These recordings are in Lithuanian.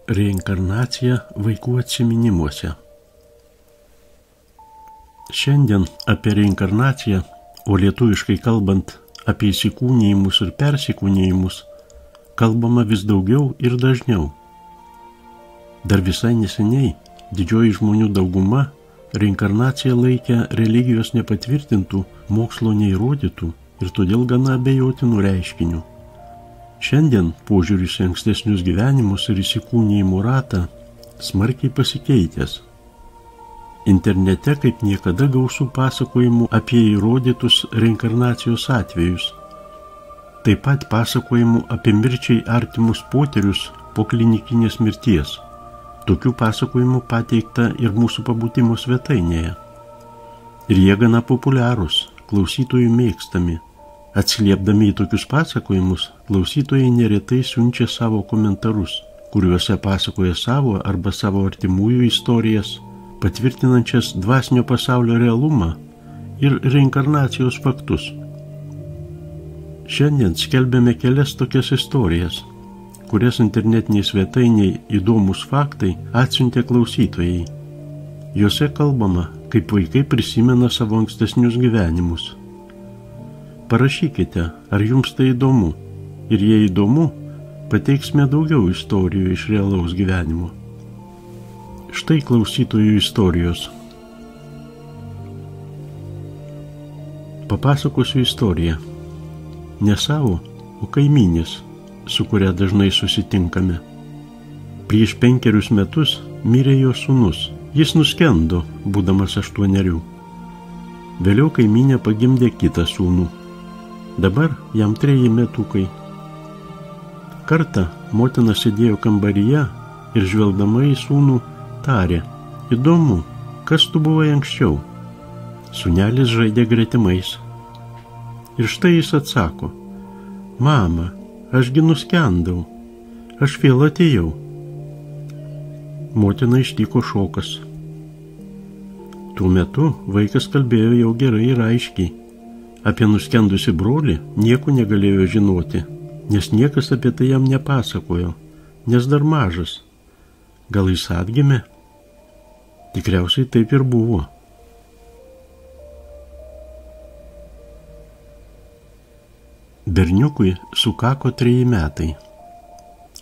Reinkarnacija vaikų atsiminimuose. Šiandien apie reinkarnaciją, o lietuviškai kalbant apie įsikūnijimus ir persikūnijimus, kalbama vis daugiau ir dažniau. Dar visai neseniai didžioji žmonių dauguma reinkarnaciją laikė religijos nepatvirtintų, mokslo neįrodytų ir todėl gana abejotinų reiškinių. Šiandien požiūris į ankstesnius gyvenimus ir įsikūnijimų ratą smarkiai pasikeitęs. Internete kaip niekada gausu pasakojimų apie įrodytus reinkarnacijos atvejus. Taip pat pasakojimų apie mirčiai artimus potyrius po klinikinės mirties. Tokių pasakojimų pateikta ir mūsų pabūtimo svetainėje. Ir jie gana populiarūs, klausytojų mėgstami. Atsiliepdami į tokius pasakojimus, klausytojai neretai siunčia savo komentarus, kuriuose pasakoja savo arba savo artimųjų istorijas, patvirtinančias dvasinio pasaulio realumą ir reinkarnacijos faktus. Šiandien skelbėme kelias tokias istorijas, kurias internetiniai svetainiai įdomus faktai atsiuntė klausytojai. Jose kalbama, kaip vaikai prisimena savo ankstesnius gyvenimus. Parašykite, ar jums tai įdomu, ir jei įdomu, pateiksime daugiau istorijų iš realaus gyvenimo. Štai klausytojų istorijos. Papasakosiu istoriją. Ne savo, o kaimynės, su kuria dažnai susitinkame. Prieš 5 metus mirė jo sūnus. Jis nuskendo, būdamas 8. Vėliau kaimynė pagimdė kitą sūnų. Dabar jam 3 metukai. Kartą motina sėdėjo kambaryje ir žvelgdama į sūnų tarė: įdomu, kas tu buvai anksčiau? Sūnelis žaidė gretimais. Ir štai jis atsako: mama, ašgi nuskendau, aš vėl atėjau. Motina ištiko šokas. Tuo metu vaikas kalbėjo jau gerai ir aiškiai. Apie nuskendusi brolį nieko negalėjo žinoti, nes niekas apie tai jam nepasakojo, nes dar mažas. Gal jis atgimė? Tikriausiai taip ir buvo. Berniukui sukako 3 metai.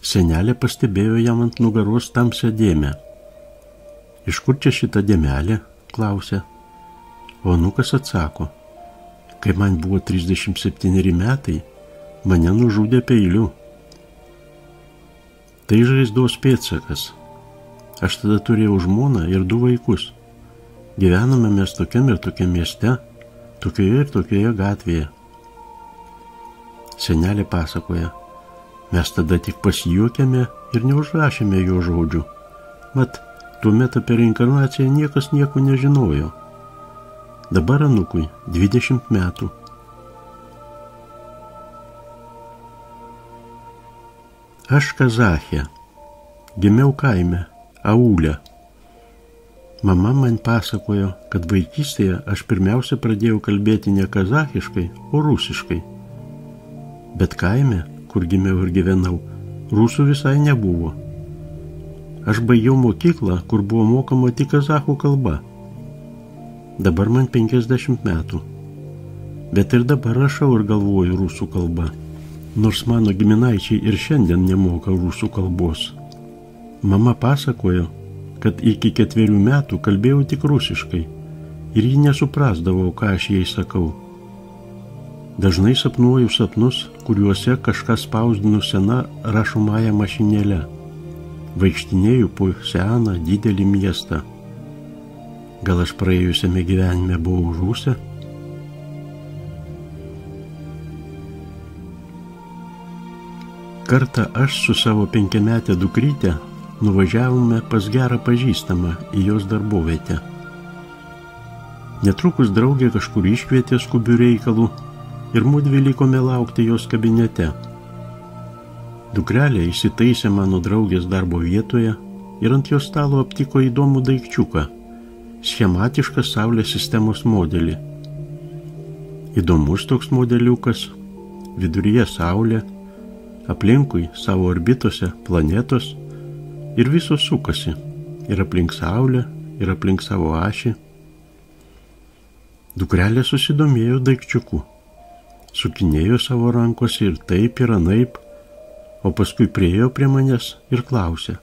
Senelė pastebėjo jam ant nugaros tamsią dėmę. Iš kur čia šita dėmelė? Klausė. O anūkas atsako: kai man buvo 37 metai, mane nužudė peiliu. Tai žaizdos pėdsakas. Aš tada turėjau žmoną ir 2 vaikus. Gyvename mes tokiam ir tokiam mieste, tokioje ir tokioje gatvėje. Senelė pasakoja: mes tada tik pasijuokėme ir neužrašėme jo žodžių. Mat, tuomet apie reinkarnaciją niekas nieko nežinojo. Dabar anūkui 20 metų. Aš kazachė. Gimiau kaime, aūle. Mama man pasakojo, kad vaikystėje aš pirmiausia pradėjau kalbėti ne kazachiškai, o rusiškai. Bet kaime, kur gimiau ir gyvenau, rusų visai nebuvo. Aš baigiau mokyklą, kur buvo mokama tik kazachų kalba. Dabar man 50 metų. Bet ir dabar rašau ir galvoju rusų kalba. Nors mano giminaičiai ir šiandien nemoka rusų kalbos. Mama pasakojo, kad iki 4 metų kalbėjau tik rusiškai ir ji nesuprasdavo, ką aš jai sakau. Dažnai sapnuoju sapnus, kuriuose kažkas spausdinu sena rašomąją mašinėlę. Vaikštinėju po seną didelį miestą. Gal aš praėjusiame gyvenime buvau Rusė? Kartą aš su savo 5-metę dukrytę nuvažiavome pas gerą pažįstamą į jos darbovietę. Netrukus draugė kažkur iškvietė skubių reikalų ir mudvi likome laukti jos kabinete. Dukrelė įsitaisė mano draugės darbo vietoje ir ant jos stalo aptiko įdomų daikčiuką, schematišką Saulės sistemos modelį. Įdomus toks modeliukas, viduryje Saulė, aplinkui savo orbitose planetos, ir visos sukasi, ir aplink Saulę, ir aplink savo ašį. Dukrelė susidomėjo daikčiuku, sukinėjo savo rankose ir taip, ir anaip, o paskui priėjo prie manęs ir klausė,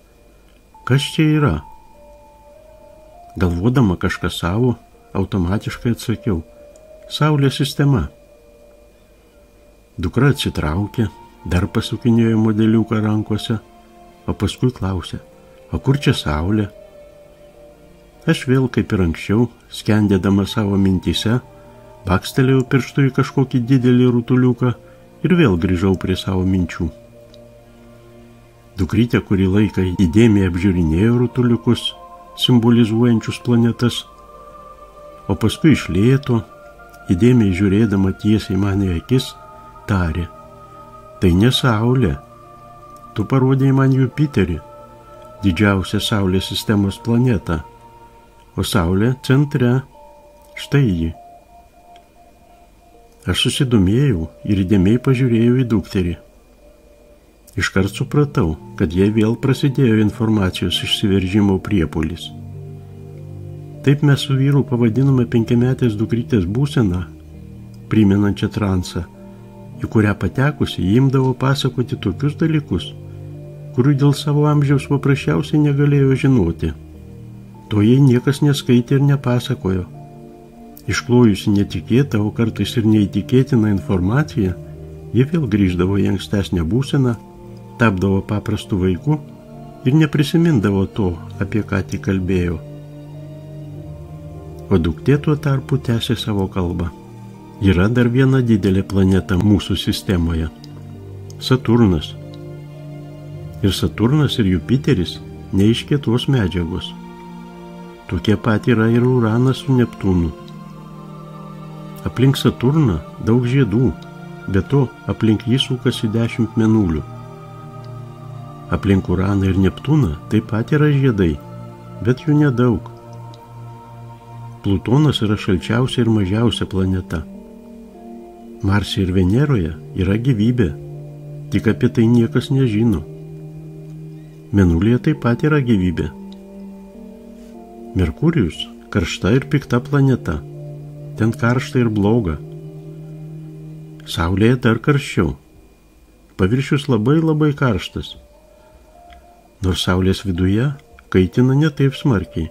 kas čia yra? Galvodama kažką savo, automatiškai atsakiau, Saulės sistema. Dukra atsitraukė, dar pasukinėjo modeliuką rankose, o paskui klausė, o kur čia Saulė? Aš vėl, kaip ir anksčiau, skendėdama savo mintyse, bakstelėjau pirštu į kažkokį didelį rutuliuką ir vėl grįžau prie savo minčių. Dukrytė kurį laiką įdėmiai apžiūrinėjo rutuliukus, simbolizuojančius planetas, o paskui iš lėto, įdėmiai žiūrėdama tiesiai man į akis, tarė, tai ne Saulė, tu parodėjai man Jupiterį, didžiausią Saulės sistemos planetą, o Saulė centre, štai ji. Aš susidomėjau ir įdėmiai pažiūrėjau į dukterį. Iškart supratau, kad jai vėl prasidėjo informacijos išsiveržimo priepuolis. Taip mes su vyru pavadinome 5-metės dukrytės būseną, primenančią transą, į kurią patekusi ji imdavo pasakoti tokius dalykus, kurių dėl savo amžiaus paprasčiausiai negalėjo žinoti. To jai niekas neskaitė ir nepasakojo. Išklojusi netikėtą, o kartais ir neįtikėtiną informaciją, ji vėl grįždavo į ankstesnę būseną, tapdavo paprastu vaiku ir neprisimindavo to, apie ką tik kalbėjo. O duktė tuo tarpu tęsė savo kalbą. Yra dar viena didelė planeta mūsų sistemoje – Saturnas. Ir Saturnas ir Jupiteris ne iš kietos medžiagos. Tokie pat yra ir Uranas su Neptūnu. Aplink Saturną daug žiedų, be to aplink jį sukasi 10 mėnulių. Aplink Uraną ir Neptūną taip pat yra žiedai, bet jų nedaug. Plutonas yra šalčiausia ir mažiausia planeta. Marse ir Veneroje yra gyvybė, tik apie tai niekas nežino. Mėnulyje taip pat yra gyvybė. Merkurijus karšta ir pikta planeta, ten karšta ir bloga. Saulėje dar karščiau, paviršius labai karštas, nors Saulės viduje kaitina ne taip smarkiai.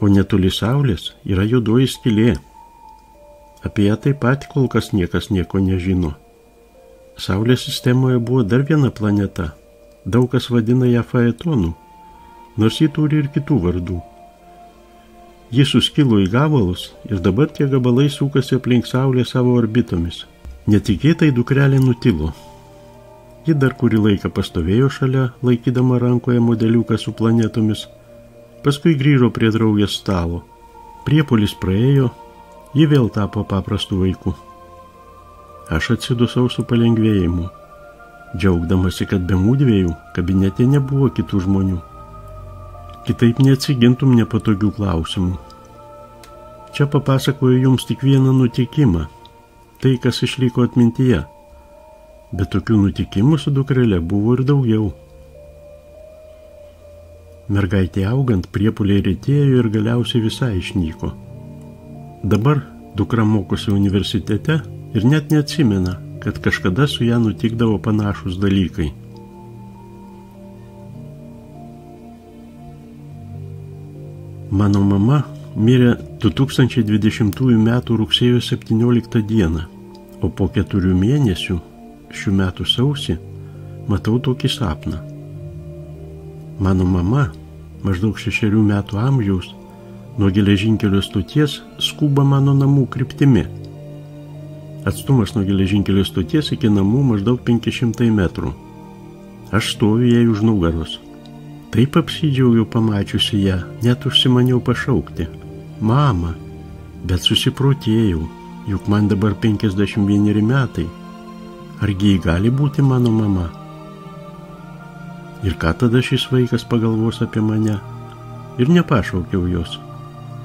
O netoli Saulės yra juodoji skylė. Apie ją taip pat kol kas niekas nieko nežino. Saulės sistemoje buvo dar viena planeta. Daug kas vadina ją Faetonu, nors ji turi ir kitų vardų. Ji suskilo į gabalus ir dabar tie gabalai sukasi aplink Saulę savo orbitomis. Netikėtai dukrelė nutilo. Ji dar kurį laiką pastovėjo šalia, laikydama rankoje modeliuką su planetomis, paskui grįžo prie draugės stalo. Priepuolis praėjo, ji vėl tapo paprastu vaiku. Aš atsidusau su palengvėjimu, džiaugdamasi, kad be mūdviejų kabinete nebuvo kitų žmonių. Kitaip neatsigintum nepatogių klausimų. Čia papasakoju jums tik vieną nutikimą, tai, kas išliko atmintyje, bet tokių nutikimų su dukrele buvo ir daugiau. Mergaitė augant, priepuoliai retėjo ir galiausiai visai išnyko. Dabar dukra mokosi universitete ir net neatsimena, kad kažkada su ją nutikdavo panašus dalykai. Mano mama mirė 2020 m. rugsėjo 17 dieną, o po 4 mėnesių, šių metų sausį, matau tokį sapną. Mano mama, maždaug 6 metų amžiaus, nuo geležinkelio stoties skuba mano namų kryptimi. Atstumas nuo geležinkelio stoties iki namų maždaug 500 metrų. Aš stoviu jai už nugaros. Taip apsidžiaugiau pamačiusi ją, net užsimaniau pašaukti. Mama, bet susiprotėjau, juk man dabar 51 metai. Argi ji gali būti mano mama? Ir ką tada šis vaikas pagalvos apie mane? Ir nepašaukiau jos,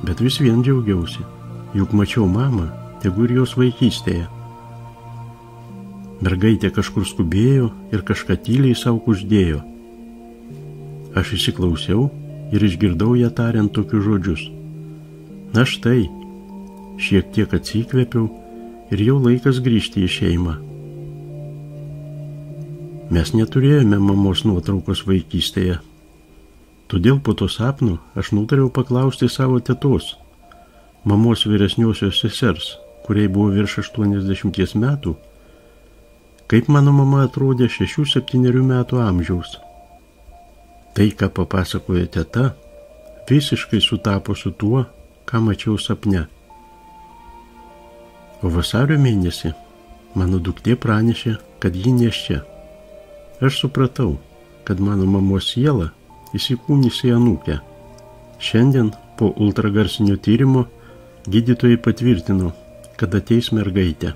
bet vis vien džiaugiausi, juk mačiau mamą, tegu ir jos vaikystėje. Mergaitė kažkur skubėjo ir kažką tyliai sau kuždėjo. Aš įsiklausiau ir išgirdau ją tariant tokius žodžius. Na štai, šiek tiek atsikvėpiau ir jau laikas grįžti į šeimą. Mes neturėjome mamos nuotraukos vaikystėje. Todėl po to sapno aš nutariau paklausti savo tetos, mamos vyresniosios sesers, kuriai buvo virš 80 metų, kaip mano mama atrodė 6-7 metų amžiaus. Tai, ką papasakojo teta, visiškai sutapo su tuo, ką mačiau sapne. O vasario mėnesį mano duktė pranešė, kad ji nėščia. Aš supratau, kad mano mamos siela įsikūnys į anūkę. Šiandien po ultragarsinio tyrimo gydytojai patvirtino, kad ateis mergaitė.